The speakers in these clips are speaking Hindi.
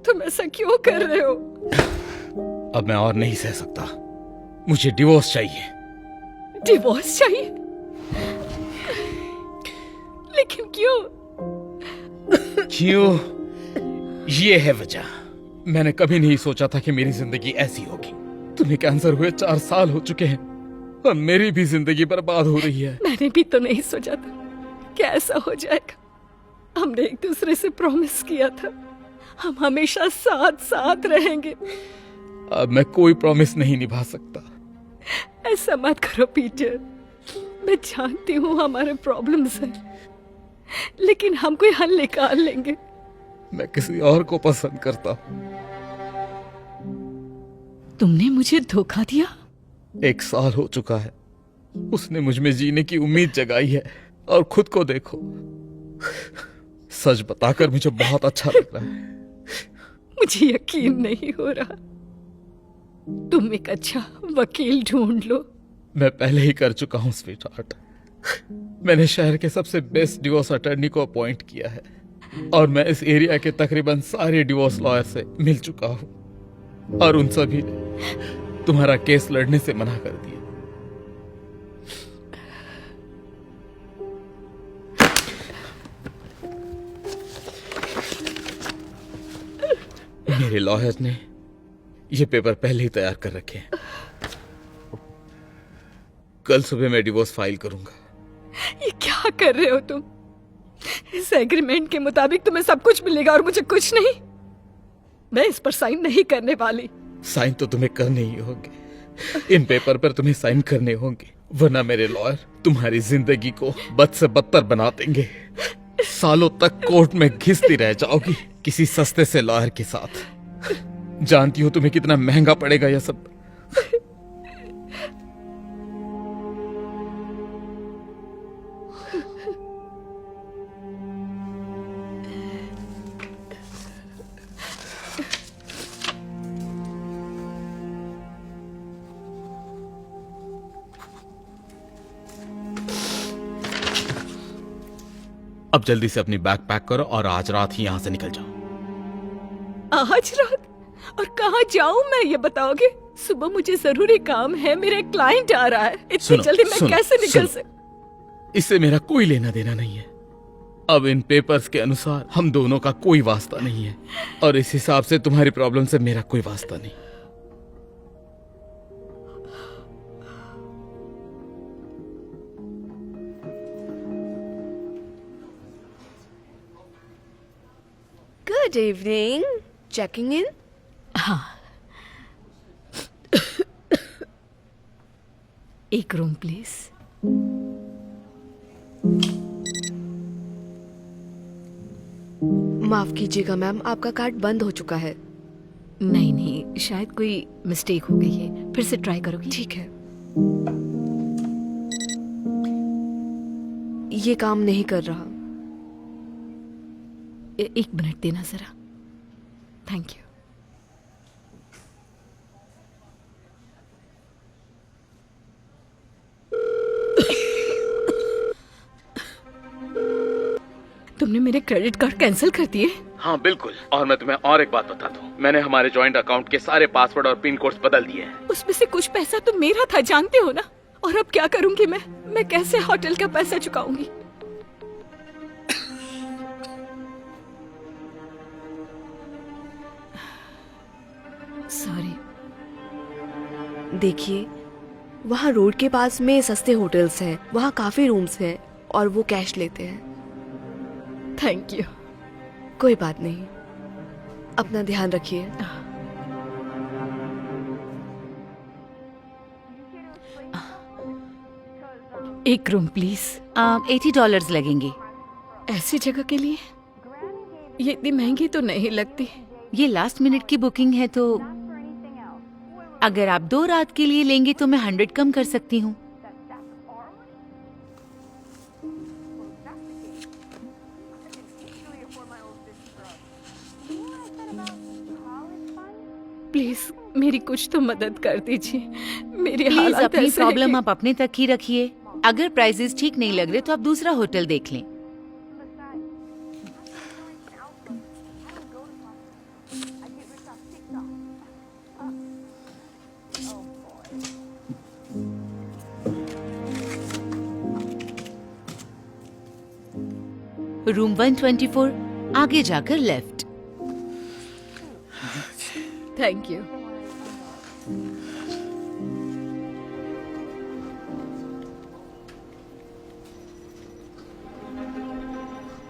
तुम ऐसा क्यों कर रहे हो? अब मैं और नहीं सह सकता, मुझे डिवोर्स चाहिए। डिवोर्स चाहिए? लेकिन क्यों? क्यों? ये है वजह। मैंने कभी नहीं सोचा था कि मेरी जिंदगी ऐसी होगी। तुम्हें कैंसर हुए 4 साल हो चुके हैं और मेरी भी जिंदगी बर्बाद हो रही है। मैंने भी तो नहीं सोचा था कि ऐसा हो जाएगा। हमने एक दूसरे से प्रॉमिस किया था हम हमेशा साथ साथ रहेंगे। अब मैं कोई प्रॉमिस नहीं निभा सकता। ऐसा मत करो पीटर। मैं जानती हूँ हमारे प्रॉब्लम्स हैं, लेकिन हम कोई हल निकाल लेंगे। मैं किसी और को पसंद करता हूँ। तुमने मुझे धोखा दिया? 1 साल हो चुका है। उसने मुझ में जीने की उम्मीद जगाई है और खुद को देखो। सच बताकर मुझे बहुत अच्छा लग रहा है। मुझे यकीन नहीं हो रहा। तुम एक अच्छा वकील ढूंढ लो। मैं पहले ही कर चुका हूँ स्वीटहार्ट। मैंने शहर के सबसे बेस्ट डिवोर्स अटर्नी को अपॉइंट किया है और मैं इस एरिया के तकरीबन सारे डिवोर्स लॉयर से मिल चुका हूँ और उन सभी ने तुम्हारा केस लड़ने से मना कर दिया। मेरे लॉयर ने ये पेपर पहले ही तैयार कर रखे हैं। कल सुबह मैं डिवोर्स फाइल करूंगा। ये क्या कर रहे हो तुम? इस एग्रीमेंट के मुताबिक तुम्हें सब कुछ मिलेगा और मुझे कुछ नहीं। मैं इस पर साइन नहीं करने वाली। साइन तो तुम्हें करने ही होंगे। इन पेपर पर तुम्हें साइन करने होंगे, वरना मेरे लॉयर तुम्हारी जिंदगी को बद से बदतर बना देंगे। सालों तक कोर्ट में घिसती रह जाओगी किसी सस्ते से लॉयर के साथ। जानती हो तुम्हें कितना महंगा पड़ेगा यह सब। अब जल्दी से अपनी बैग पैक करो और आज रात ही यहां से निकल जाओ। आज रात? और कहाँ जाऊं मैं, ये बताओगे? सुबह मुझे जरूरी काम है, मेरा एक क्लाइंट आ रहा है। इतनी जल्दी मैं कैसे निकल सकती? इससे मेरा कोई लेना देना नहीं है। अब इन पेपर्स के अनुसार हम दोनों का कोई वास्ता नहीं है और इस हिसाब से तुम्हारी प्रॉब्लम से मेरा कोई वास्ता नहीं। Good evening. Checking in? हाँ। एक रूम प्लीज। माफ कीजिएगा मैम, आपका कार्ड बंद हो चुका है। नहीं नहीं, शायद कोई मिस्टेक हो गई है। फिर से ट्राई करोगी? ठीक है। ये काम नहीं कर रहा। एक मिनट देना जरा। Thank you. तुमने मेरे क्रेडिट कार्ड कैंसिल कर दिए? हाँ बिल्कुल। और मैं तुम्हें और एक बात बता दूं, मैंने हमारे जॉइंट अकाउंट के सारे पासवर्ड और पिन कोड्स बदल दिए हैं। उसमें से कुछ पैसा तो मेरा था, जानते हो ना। और अब क्या करूंगी मैं कैसे होटल का पैसा चुकाऊंगी? सॉरी। देखिए, वहाँ रोड के पास में सस्ते होटल्स हैं, वहाँ काफी रूम्स हैं और वो कैश लेते हैं। Thank you. कोई बात नहीं, अपना ध्यान रखिए। एक रूम प्लीज। $80 लगेंगे। ऐसी जगह के लिए ये इतनी महंगी तो नहीं लगती। ये लास्ट मिनट की बुकिंग है, तो अगर आप 2 रात के लिए लेंगे तो मैं 100 कम कर सकती हूँ। प्लीज मेरी कुछ तो मदद कर दीजिए। मेरी प्लीज हालत अपनी ऐसे है प्रॉब्लम कि- आप अपने तक ही रखिए। अगर प्राइसेस ठीक नहीं लग रहे तो आप दूसरा होटल देख लें। रूम 124, आगे जाकर लेफ्ट। Thank you.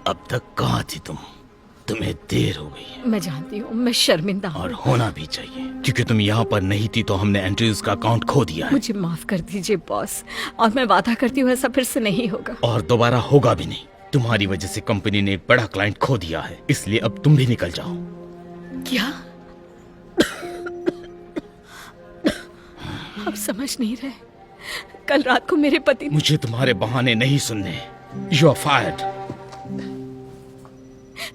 अब तक कहाँ थी तुम? तुम्हें देर हो गई है मैं जानती हूँ, मैं शर्मिंदा हूँ। और होना भी चाहिए, क्योंकि तुम यहाँ पर नहीं थी तो हमने एंड्रयूज का अकाउंट खो दिया है। मुझे माफ कर दीजिए बॉस, और मैं वादा करती हूँ ऐसा फिर से नहीं होगा। और दोबारा होगा भी नहीं। तुम्हारी वजह से कंपनी ने एक बड़ा क्लाइंट खो दिया है, इसलिए अब तुम भी निकल जाओ। क्या? आप समझ नहीं रहे, कल रात को मेरे पति ने... मुझे तुम्हारे बहाने नहीं सुनने। You are fired.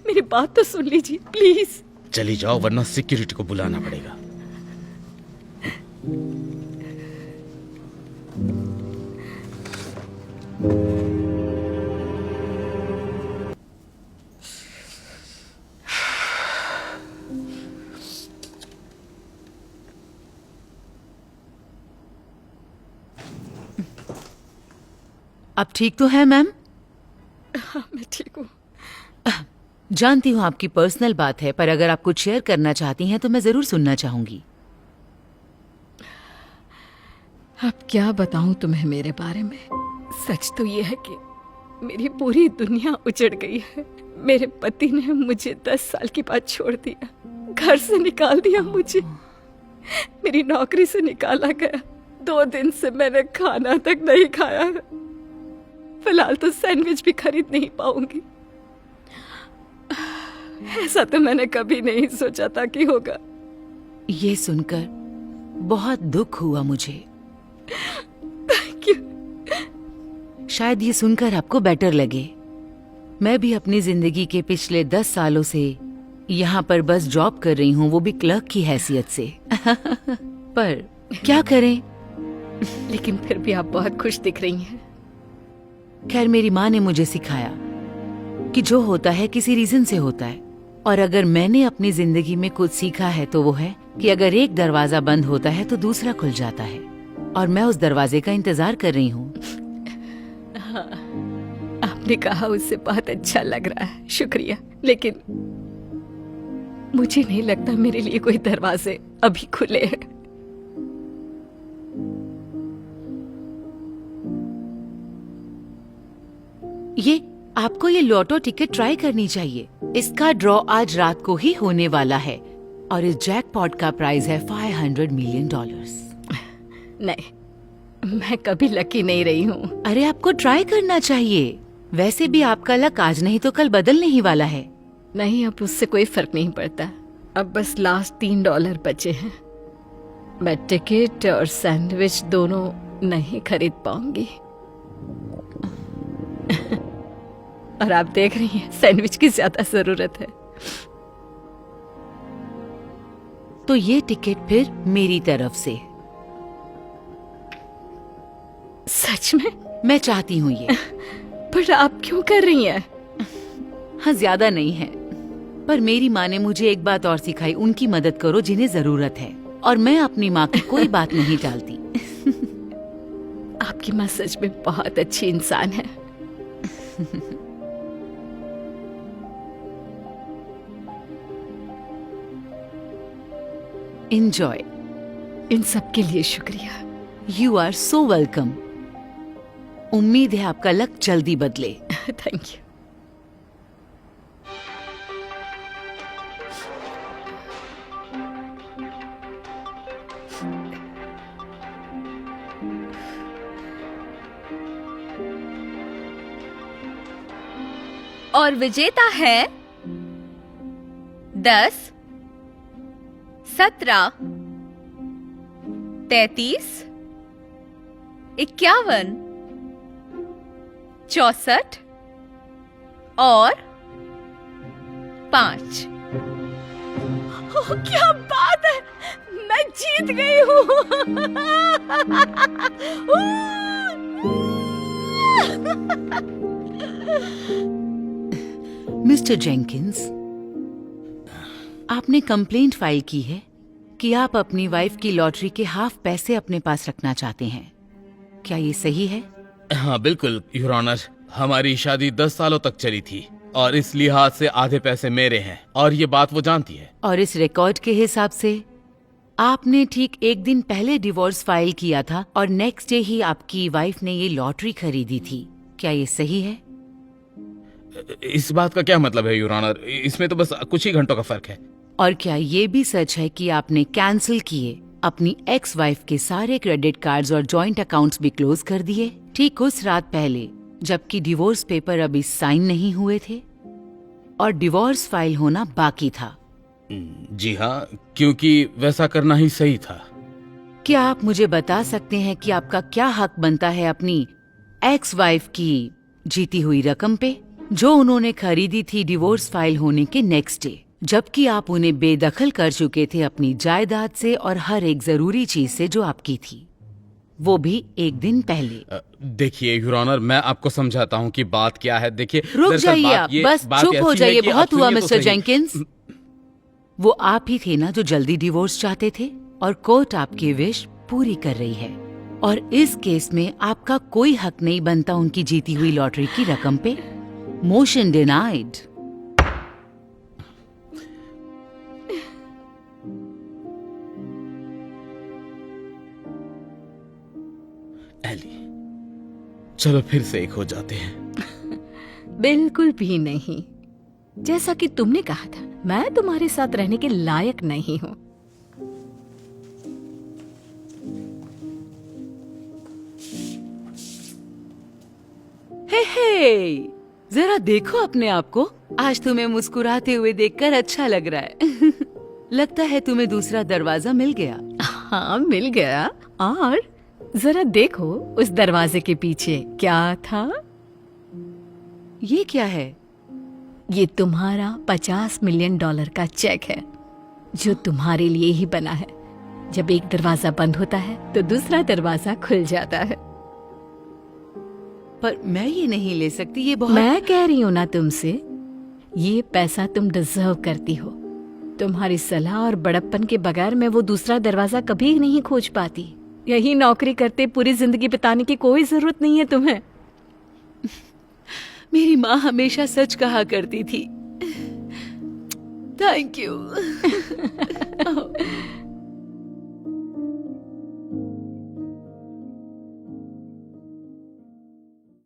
मेरी बात तो सुन लीजिए प्लीज। चली जाओ वरना सिक्योरिटी को बुलाना पड़ेगा। अब ठीक तो है मैम? हाँ मैं ठीक हूँ। जानती हूँ आपकी पर्सनल बात है, पर अगर आप कुछ शेयर करना चाहती हैं तो मैं जरूर सुनना चाहूंगी। अब क्या बताऊं तुम्हें मेरे बारे में। सच तो ये है कि मेरी पूरी दुनिया उजड़ गई है। मेरे पति ने मुझे 10 साल की बाद छोड़ दिया, घर से निकाल दिया मुझे, मेरी नौकरी से निकाला गया। 2 दिन से मैंने खाना तक नहीं खाया है। फिलहाल तो सैंडविच भी खरीद नहीं पाऊंगी। ऐसा तो मैंने कभी नहीं सोचा था कि होगा। ये सुनकर बहुत दुख हुआ मुझे। क्यों? शायद ये सुनकर आपको बेटर लगे। मैं भी अपनी जिंदगी के पिछले 10 सालों से यहाँ पर बस जॉब कर रही हूँ, वो भी क्लर्क की हैसियत से। पर क्या करें। लेकिन फिर भी आप बहुत खुश दिख रही हैं। खैर, मेरी माँ ने मुझे सिखाया कि जो होता है किसी रीजन से होता है, और अगर मैंने अपनी जिंदगी में कुछ सीखा है तो वो है कि अगर एक दरवाजा बंद होता है तो दूसरा खुल जाता है, और मैं उस दरवाजे का इंतजार कर रही हूँ। हाँ, आपने कहा उससे बहुत अच्छा लग रहा है, शुक्रिया। लेकिन मुझे नहीं लगता मेरे लिए कोई दरवाजे अभी खुले हैं। आपको ये लॉटो टिकट ट्राई करनी चाहिए। इसका ड्रॉ आज रात को ही होने वाला है, और इस जैकपॉट का प्राइस है $500 मिलियन। नहीं, मैं कभी लकी नहीं रही हूँ। अरे आपको ट्राई करना चाहिए। वैसे भी आपका लक आज नहीं तो कल बदलने ही वाला है। नहीं, अब उससे कोई फर्क नहीं पड़ता। अब बस लास्ट $3 बचे हैं। मैं टिकट और सैंडविच दोनों नहीं खरीद पाऊंगी। और आप देख रही हैं, सैंडविच की ज्यादा जरूरत है। तो ये टिकट फिर मेरी तरफ से। सच में? मैं चाहती हूँ ये। पर आप क्यों कर रही हैं? हाँ, ज्यादा नहीं है, पर मेरी माँ ने मुझे एक बात और सिखाई, उनकी मदद करो जिन्हें जरूरत है, और मैं अपनी माँ की कोई बात नहीं टालती। आपकी माँ सच में बहुत अच्छी इंसान है। एंजॉय। इन सब के लिए शुक्रिया। You are so welcome. उम्मीद है आपका लक जल्दी बदले। Thank you. और विजेता है 10, 17, 33, 51, 64 और 5। क्या बात है, मैं जीत गई मिस्टर जेंकिंस, आपने कंप्लेंट फाइल की है कि आप अपनी वाइफ की लॉटरी के हाफ पैसे अपने पास रखना चाहते हैं। क्या ये सही है? हाँ बिल्कुल योर ऑनर, हमारी शादी 10 सालों तक चली थी और इस लिहाज से आधे पैसे मेरे हैं और ये बात वो जानती है। और इस रिकॉर्ड के हिसाब से आपने ठीक एक दिन पहले डिवोर्स फाइल किया था और नेक्स्ट डे ही आपकी वाइफ ने ये लॉटरी खरीदी थी। क्या ये सही है? इस बात का क्या मतलब है योर ऑनर? इसमें तो बस कुछ ही घंटों का फर्क है। और क्या ये भी सच है कि आपने कैंसिल किए अपनी एक्स वाइफ के सारे क्रेडिट कार्ड्स और जॉइंट अकाउंट्स भी क्लोज कर दिए ठीक उस रात पहले, जबकि डिवोर्स पेपर अभी साइन नहीं हुए थे और डिवोर्स फाइल होना बाकी था? जी हाँ, क्योंकि वैसा करना ही सही था। क्या आप मुझे बता सकते हैं कि आपका क्या हक बनता है अपनी एक्स वाइफ की जीती हुई रकम पे, जो उन्होंने खरीदी थी डिवोर्स फाइल होने के नेक्स्ट डे, जबकि आप उन्हें बेदखल कर चुके थे अपनी जायदाद से और हर एक जरूरी चीज से जो आपकी थी, वो भी एक दिन पहले? देखिए योर ऑनर, मैं आपको समझाता हूँ कि बात क्या है। देखिए रुक दरअसल जाइए बात आप, ये- बस बात चुप हो ऐसी है जाइए। कि बहुत आप हुआ सुनिए तो मिस्टर सही। जेंकिंस। वो आप ही थे ना जो जल्दी डिवोर्स चाहते थे और कोर्ट आपकी विश पूरी कर रही है और इस केस में आपका कोई हक नहीं बनता उनकी जीती हुई लॉटरी की रकम पे। Motion denied. एली, चलो फिर से एक हो जाते हैं। बिल्कुल भी नहीं। जैसा कि तुमने कहा था, मैं तुम्हारे साथ रहने के लायक नहीं हूँ। हे, जरा देखो अपने आप को। आज तुम्हें मुस्कुराते हुए देखकर अच्छा लग रहा है। लगता है तुम्हें दूसरा दरवाजा मिल गया। हाँ, मिल गया। और जरा देखो उस दरवाजे के पीछे क्या था। ये क्या है? ये तुम्हारा $50 मिलियन का चेक है, जो तुम्हारे लिए ही बना है। जब एक दरवाजा बंद होता है तो दूसरा दरवाजा खुल जाता है। पर मैं ये नहीं ले सकती, ये बहुत। मैं कह रही हूँ ना तुमसे, ये पैसा तुम डिजर्व करती हो। तुम्हारी सलाह और बड़प्पन के बगैर मैं वो दूसरा दरवाजा कभी नहीं खोज पाती। यही नौकरी करते पूरी जिंदगी बिताने की कोई जरूरत नहीं है तुम्हें। मेरी माँ हमेशा सच कहा करती थी। Thank you.